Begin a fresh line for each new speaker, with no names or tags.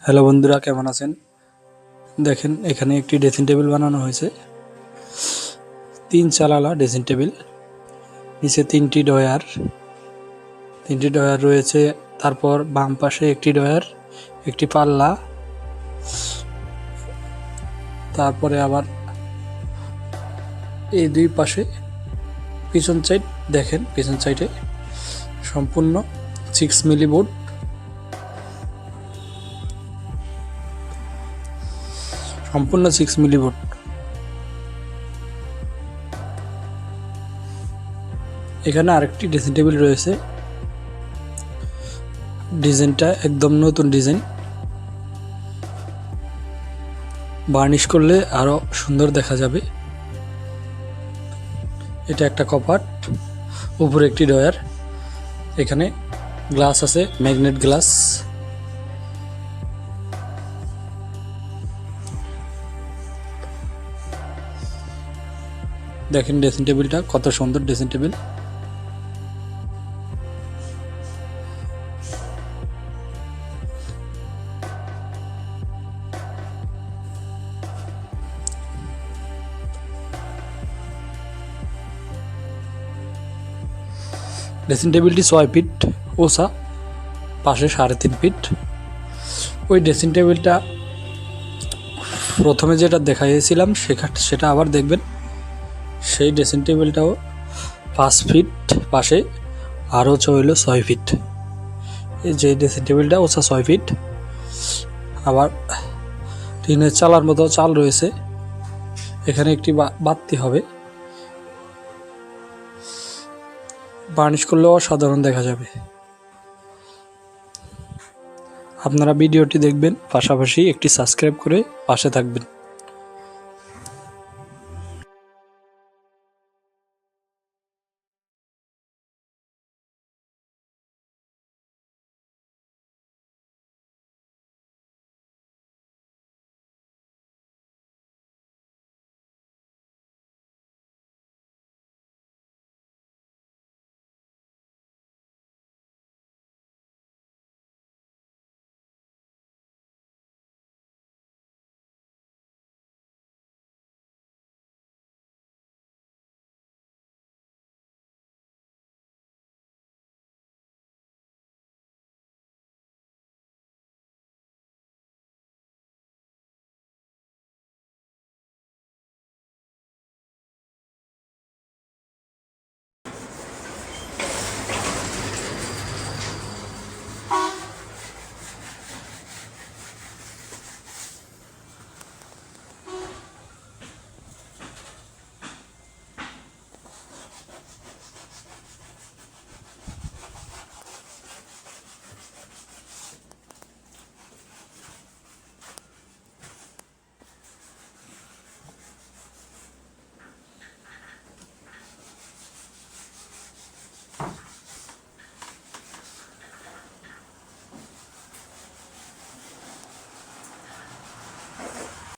Hello বন্ধুরা, কেমন আছেন? দেখেন, এখানে একটি ড্রেসিং টেবিল বানানো হয়েছে। 3 চালালা ড্রেসিং টেবিল, নিচে 3টি ডয়ার রয়েছে। তারপর বাম পাশে একটি ডয়ার, একটি পাল্লা, তারপরে আবার এই দুই পাশে পিছন সাইড দেখেন, পিছন সাইডে সম্পূর্ণ 6 মিলি বোর্ড, সম্পূর্ণ 6 মিলি বোর্ড। এখানে আরেকটি ড্রেসিং টেবিল রয়েছে। ডিজাইনটা একদম নতুন ডিজাইন, বার্নিশ করলে আরো সুন্দর দেখা যাবে। এটা একটা কপাট, উপরে একটি ডয়ার, এখানে গ্লাস আছে, ম্যাগনেট গ্লাস। দেখেন ড্রেসিং টেবিলটা কত সুন্দর ড্রেসিং টেবিল। ড্রেসিং টেবিলটি 6 ফিট ওসা, পাশে 3.5 ফিট। ওই ড্রেসিং টেবিলটা প্রথমে যেটা দেখাইছিলাম সেটা আবার দেখবেন। সেই ড্রেসিং টেবিলটাও 5 ফিট, পাশে আরও হইল 6 ফিট। এই যে ড্রেসিং টেবিলটা ওসা 6 ফিট। আবার টিনের চালার মতো চাল রয়েছে। এখানে একটি বাতি হবে, বার্নিশ করলেও অসাধারণ দেখা যাবে। আপনারা ভিডিওটি দেখবেন, পাশাপাশি একটি সাবস্ক্রাইব করে পাশে থাকবেন।